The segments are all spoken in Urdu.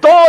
2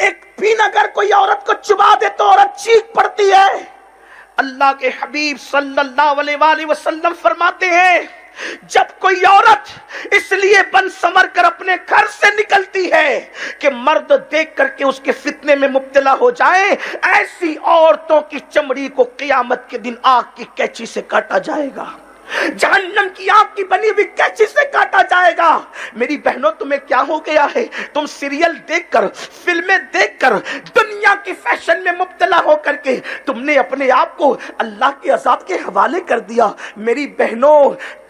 ایک پین اگر کوئی عورت کو چبا دے تو عورت چیخ پڑتی ہے. اللہ کے حبیب صلی اللہ علیہ وآلہ وسلم فرماتے ہیں جب کوئی عورت اس لیے بن سمر کر اپنے گھر سے نکلتی ہے کہ مرد دیکھ کر کے اس کے فتنے میں مبتلا ہو جائیں، ایسی عورتوں کی چمڑی کو قیامت کے دن آگ کی کینچی سے کاٹا جائے گا، جہنم کی آگ کی بنی ہوئی کینچی سے کاٹا جائے گا. میری بہنوں تمہیں کیا ہو گیا ہے؟ تم سیریل دیکھ کر، فلمیں دیکھ کر، دنیا کی فیشن میں مبتلا ہو کر کے تم نے اپنے آپ کو اللہ کے عذاب کے حوالے کر دیا. میری بہنوں،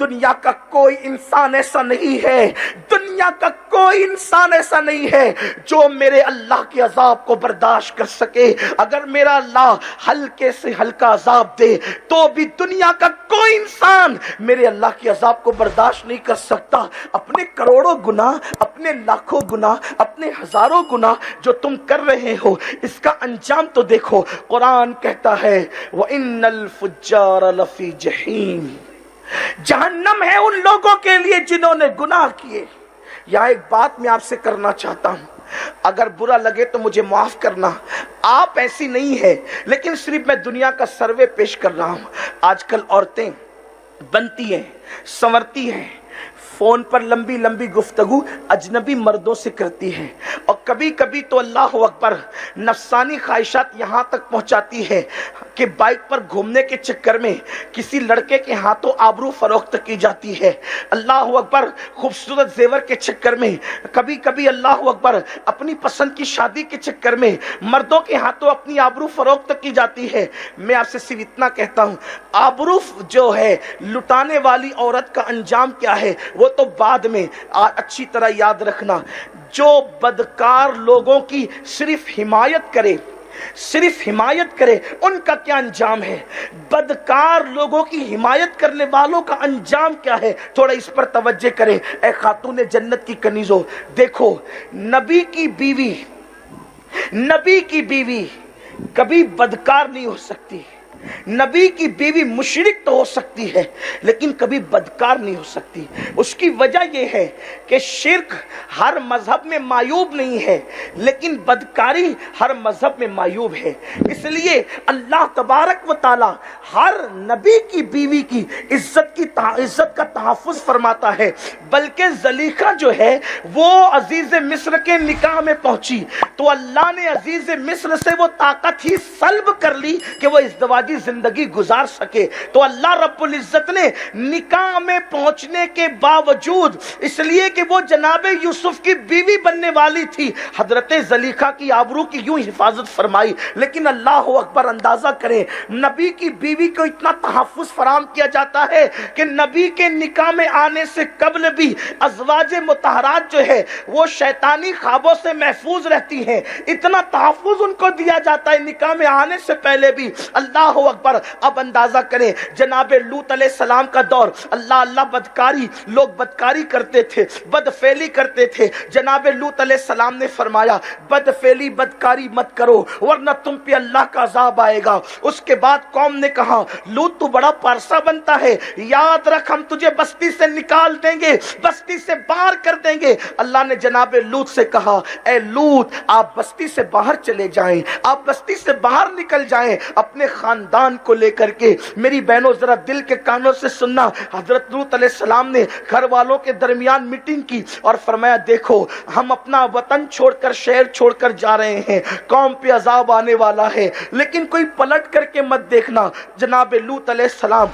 دنیا کا کوئی انسان ایسا نہیں ہے، دنیا کا کوئی انسان ایسا نہیں ہے جو میرے اللہ کے عذاب کو برداشت کر سکے. اگر میرا اللہ ہلکے سے ہلکا عذاب دے تو بھی دنیا کا کوئی انسان میرے اللہ کے عذاب کو برداشت نہیں کر سکتا. اپنے کروڑوں گناہ، اپنے لاکھوں گناہ، اپنے ہزاروں گناہ جو تم کر رہے ہو، اس کا انجام تو دیکھو. قرآن کہتا ہے وَإِنَّ الْفُجَّارَ لَفِي جَحِيمٍ، جہنم ہے ان لوگوں کے لیے جنہوں نے گناہ کیے. یہاں ایک بات میں آپ سے کرنا چاہتا ہوں، اگر برا لگے تو مجھے معاف کرنا، آپ ایسی نہیں ہے، لیکن صرف میں دنیا کا سروے پیش کر رہا ہوں. آج کل عورتیں بنتی ہیں، سنورتی ہیں، فون پر لمبی لمبی گفتگو اجنبی مردوں سے کرتی ہے، اور کبھی کبھی تو اللہ اکبر نفسانی خواہشات یہاں تک پہنچاتی ہے کہ بائک پر گھومنے کے چکر میں کسی لڑکے کے ہاتھوں آبرو فروخت کی جاتی ہے. اللہ اکبر خوبصورت زیور کے چکر میں، کبھی کبھی اللہ اکبر اپنی پسند کی شادی کے چکر میں مردوں کے ہاتھوں اپنی آبرو فروخت کی جاتی ہے. میں آپ سے صرف اتنا کہتا ہوں، آبرو جو ہے لٹانے والی عورت کا انجام کیا ہے وہ تو بعد میں. اچھی طرح یاد رکھنا، جو بدکار لوگوں کی صرف حمایت کرے، صرف حمایت کرے، ان کا کیا انجام ہے. بدکار لوگوں کی حمایت کرنے والوں کا انجام کیا ہے، تھوڑا اس پر توجہ کریں. اے خاتون جنت کی کنیزوں، دیکھو نبی کی بیوی، نبی کی بیوی کبھی بدکار نہیں ہو سکتی. نبی کی بیوی مشرک تو ہو سکتی ہے لیکن کبھی بدکار نہیں ہو سکتی. اس کی وجہ یہ ہے کہ شرک ہر مذہب میں معیوب نہیں ہے لیکن بدکاری ہر مذہب میں معیوب ہے. اس لیے اللہ تبارک و تعالی ہر نبی کی بیوی کی عزت کا تحفظ فرماتا ہے. بلکہ زلیخا جو ہے وہ عزیز مصر کے نکاح میں پہنچی تو اللہ نے عزیز مصر سے وہ طاقت ہی سلب کر لی کہ وہ ازدواجی زندگی گزار سکے. تو اللہ رب العزت نے نکاح میں پہنچنے کے باوجود، اس لیے کہ وہ جناب یوسف کی بیوی بننے والی تھی، حضرت زلیخا کی آبرو کی یوں حفاظت فرمائی. لیکن اللہ اکبر، اندازہ کریں نبی کی بیوی کو اتنا تحفظ فراہم کیا جاتا ہے کہ نبی کے نکاح میں آنے سے قبل بھی ازواج مطہرات جو ہے وہ شیطانی خوابوں سے محفوظ رہتی ہیں. اتنا تحفظ ان کو دیا جاتا ہے نکاح میں آنے سے پہلے بھی. اللہ اکبر. اب اندازہ کریں جناب لوط علیہ السلام کا دور، اللہ بدکاری، لوگ بدکاری کرتے تھے، بدفعلی کرتے تھے. جناب لوط علیہ السلام نے فرمایا بدفعلی بدکاری مت کرو ورنہ تم پہ اللہ کا عذاب آئے گا. اس کے بعد قوم نے کہا لوط تو بڑا پارسا بنتا ہے، یاد رکھ ہم تجھے بستی سے نکال دیں گے، بستی سے باہر کر دیں گے. اللہ نے جناب لوط سے کہا اے لوط آپ بستی سے باہر چلے جائیں، آپ بستی سے باہر نکل جائیں اپنے خاندان کو لے کر کے. میری بہنوں ذرا دل کے کانوں سے سننا، حضرت لوط علیہ السلام نے گھر والوں کے درمیان میٹنگ کی اور فرمایا دیکھو ہم اپنا وطن چھوڑ کر، شہر چھوڑ کر جا رہے ہیں، قوم پہ عذاب آنے والا ہے لیکن کوئی پلٹ کر کے مت دیکھنا. جناب لوط علیہ السلام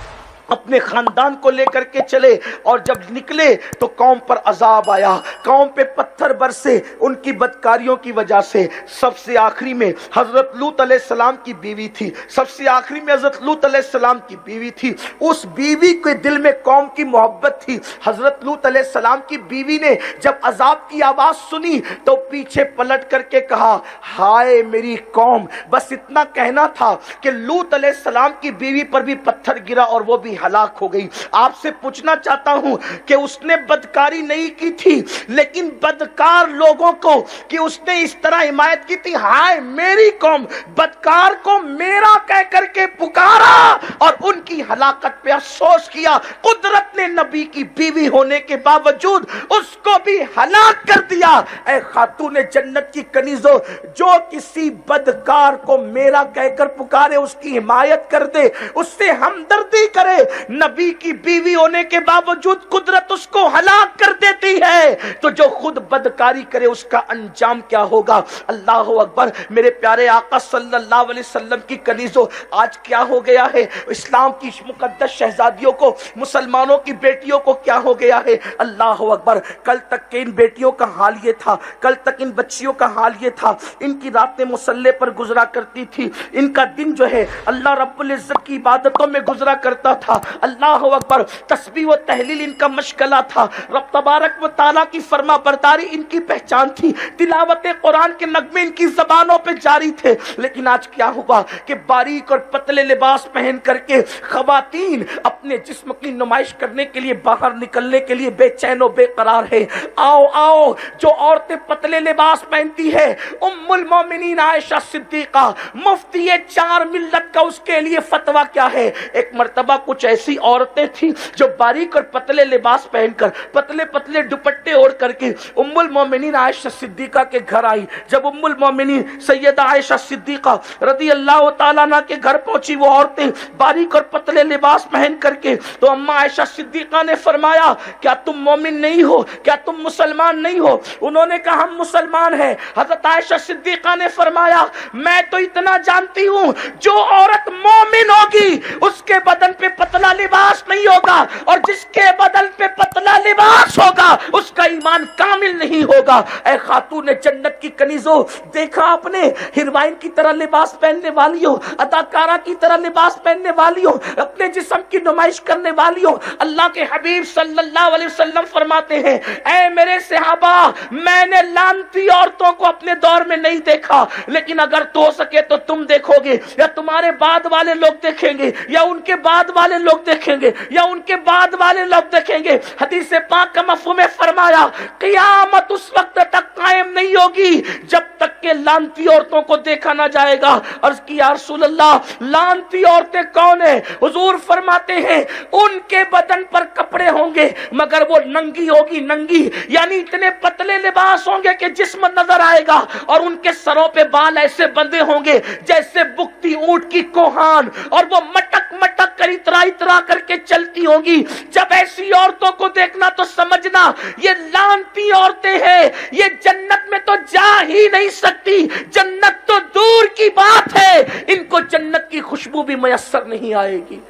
اپنے خاندان کو لے کر کے چلے اور جب نکلے تو قوم پر عذاب آیا، قوم پہ پتھر برسے ان کی بدکاریوں کی وجہ سے. سب سے آخری میں حضرت لوط علیہ السلام کی بیوی تھی، سب سے آخری میں حضرت لوط علیہ السلام کی بیوی تھی. اس بیوی کے دل میں قوم کی محبت تھی. حضرت لوط علیہ السلام کی بیوی نے جب عذاب کی آواز سنی تو پیچھے پلٹ کر کے کہا ہائے میری قوم. بس اتنا کہنا تھا کہ لوط علیہ السلام کی بیوی پر بھی پتھر گرا اور وہ بھی ہلاک ہو گئی. آپ سے پوچھنا چاہتا ہوں کہ اس نے بدکاری نہیں کی تھی, لیکن بدکار لوگوں کو کہ اس نے اس طرح حمایت کی تھی, ہائے میری قوم بدکار کو میرا کہہ کر کے پکارا اور ان کی ہلاکت پہ افسوس کیا. قدرت نے نبی کی بیوی ہونے کے باوجود اس کو بھی ہلاک کر دیا. اے خاتون جنت کی کنیزوں, جو کسی بدکار کو میرا کہہ کر پکارے اس کی حمایت کر دے, اس سے ہمدردی کرے, نبی کی بیوی ہونے کے باوجود قدرت اس کو ہلاک کر دیتی ہے, تو جو خود بدکاری کرے اس کا انجام کیا ہوگا. اللہ اکبر. میرے پیارے آقا صلی اللہ علیہ وسلم کی کنیزوں, آج کیا ہو گیا ہے اسلام کی مقدس شہزادیوں کو, مسلمانوں کی بیٹیوں کو کیا ہو گیا ہے. اللہ اکبر. کل تک کے ان بیٹیوں کا حال یہ تھا, کل تک ان بچیوں کا حال یہ تھا, ان کی راتیں مصلے پر گزرا کرتی تھی, ان کا دن جو ہے اللہ رب العزت کی عبادتوں میں گزرا کرتا تھا. اللہ اکبر. تسبیح و تحلیل ان کا مشغلہ تھا, رب تبارک و تعالیٰ کی فرما برداری ان کی پہچان تھی, تلاوت قرآن کے نغمے ان کی زبانوں پہ جاری تھے. لیکن آج کیا ہوا کہ باریک اور پتلے لباس پہن کر کے خواتین اپنے جسم کی نمائش کرنے کے لیے باہر نکلنے کے لیے بے چین و بے قرار ہے. آؤ آؤ, جو عورتیں پتلے لباس پہنتی ہے, ام المومنین عائشہ صدیقہ, مفتی چار ملت کا اس کے لیے فتویٰ کیا ہے. ایک مرتبہ کچھ ایسی عورتیں تھیں جو باریک اور پتلے لباس پہن کر, پتلے پتلے دوپٹے اوڑھ کر کے ام المومنین عائشہ صدیقہ کے گھر آئی. جب ام المومنین سیدہ عائشہ صدیقہ رضی اللہ تعالیٰ عنہ کے گھر پہنچی وہ عورتیں باریک اور پتلے لباس پہن کر کے, تو اماں عائشہ صدیقہ نے فرمایا کیا تم مومن نہیں ہو, کیا تم مسلمان نہیں ہو. انہوں نے کہا ہم مسلمان ہیں. حضرت عائشہ صدیقہ نے فرمایا میں تو اتنا جانتی ہوں جو عورت مومن ہوگی اس کے بدن پہ پتلا لباس نہیں ہوگا, اور جس کے بدن پہ پتلا لباس ہوگا اس کا ایمان کامل نہیں ہوگا. اے خاتون جنت کی کنیزوں, دیکھا آپ نے ہیروئن کی طرح لباس پہننے والی ہو, اداکارہ کی طرح لباس پہننے والی ہو, اپنے جسم کی نمائش کرنے والی ہو. اللہ کے حبیب صلی اللہ علیہ وسلم فرماتے ہیں اے میرے صحابہ, میں نے لانتی عورتوں کو اپنے دور میں نہیں دیکھا, لیکن اگر تو ہو سکے تو تم دیکھو گے, یا تمہارے بعد والے لوگ دیکھیں گے, یا ان کے بعد والے لوگ دیکھیں گے, یا ان کے بعد والے لوگ دیکھیں گے. حدیث پاک کا مفہوم فرمایا قیامت اس وقت تک قائم نہیں ہوگی جب تک کہ لانتی عورتوں کو دیکھا نہ جائے گا. عرض کی یا رسول اللہ, لانتی عورتیں کون ہیں؟ حضور فرماتے ہیں ان کے بدن پر کپڑے ہوں گے مگر وہ ننگی ہوگی, ننگی یعنی اتنے پتلے لباس ہوں گے کہ جسم نظر آئے گا, اور ان کے سروں پہ بال ایسے بندے ہوں گے جیسے بکتی اونٹ کی کوہان, اور وہ مٹک مٹک کر اترا اترا کر کے چلتی ہوں گی. جب ایسی عورتوں کو دیکھنا تو سمجھنا یہ لانتی عورتیں ہیں, یہ جنت میں تو جا ہی نہیں سکتی, جنت تو دور کی بات ہے, ان کو جنت کی خوشبو بھی میسر نہیں آئے گی.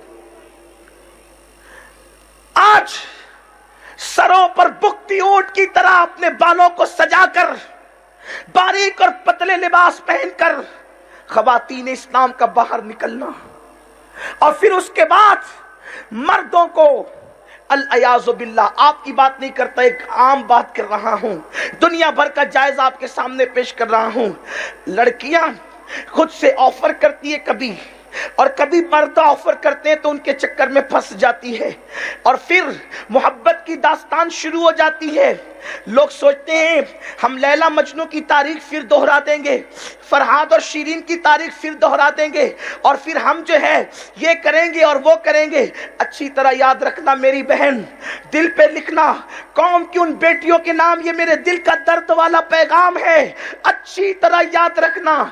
آج سروں پر بکتی اونٹ کی طرح اپنے بالوں کو سجا کر, باریک اور پتلے لباس پہن کر خواتین اسلام کا باہر نکلنا, اور پھر اس کے بعد مردوں کو الیاذ باللہ, آپ کی بات نہیں کرتا, ایک عام بات کر رہا ہوں, دنیا بھر کا جائزہ آپ کے سامنے پیش کر رہا ہوں. لڑکیاں خود سے آفر کرتی ہے کبھی, اور کبھی مرد آفر کرتے ہیں تو ان کے چکر میں پھنس جاتی ہے, اور پھر محبت کی داستان شروع ہو جاتی ہے. لوگ سوچتے ہیں ہم لیلا مجنو کی تاریخ پھر دہرا دیں گے, فرہاد اور شیرین کی تاریخ پھر دہرا دیں گے, اور پھر ہم جو ہے یہ کریں گے اور وہ کریں گے. اچھی طرح یاد رکھنا میری بہن, دل پہ لکھنا, قوم کی ان بیٹیوں کے نام یہ میرے دل کا درد والا پیغام ہے. اچھی طرح یاد رکھنا,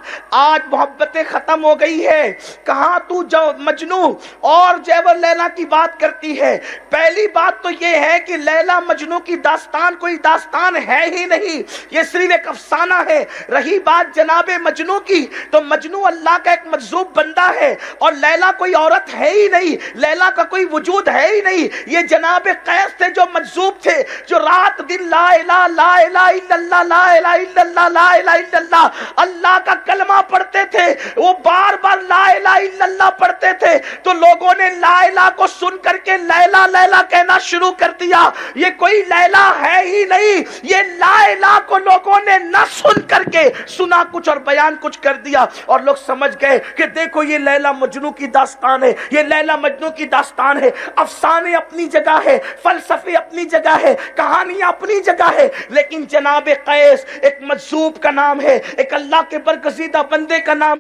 آج محبتیں ختم ہو گئی ہے. کہاں تو جو مجنو اور جیور لیلا کی بات کرتی ہے. پہلی بات تو یہ ہے کہ لیلا مجنو کی داستان کوئی داستان ہے ہی نہیں, یہ صرف ایک افسانہ ہے. رہی بات جناب مجنو کی, تو مجنو اللہ کا ایک مجذوب بندہ ہے, اور لیلا کوئی عورت ہے ہی نہیں, لیلا کا کوئی وجود ہے ہی نہیں. یہ جناب قیس تھے جو مجذوب تھے, جو رات دن لا الہ لا الہ الا اللہ لا الہ الا اللہ لا الہ الا اللہ اللہ کا کلمہ پڑھتے تھے. وہ بار بار لا الہ الا اللہ پڑھتے تھے تو لوگوں نے لا الہ کو سن کر کے لیلا لیلا کہنا شروع کر دیا. یہ کوئی لیلا ہے ہی نہیں, یہ لا الہ کو لوگوں نے نہ سن کر کے سنا کچھ اور بیان کچھ کر دیا, اور لوگ سمجھ گئے کہ دیکھو یہ لیلا مجنوں کی داستان ہے, یہ لیلا مجنوں کی داستان ہے. افسانے اپنی جگہ ہے, فلسفے اپنی جگہ ہے, کہانیاں اپنی جگہ ہے, لیکن جناب قیس ایک مجذوب کا نام ہے, ایک اللہ کے برگزیدہ بندے کا نام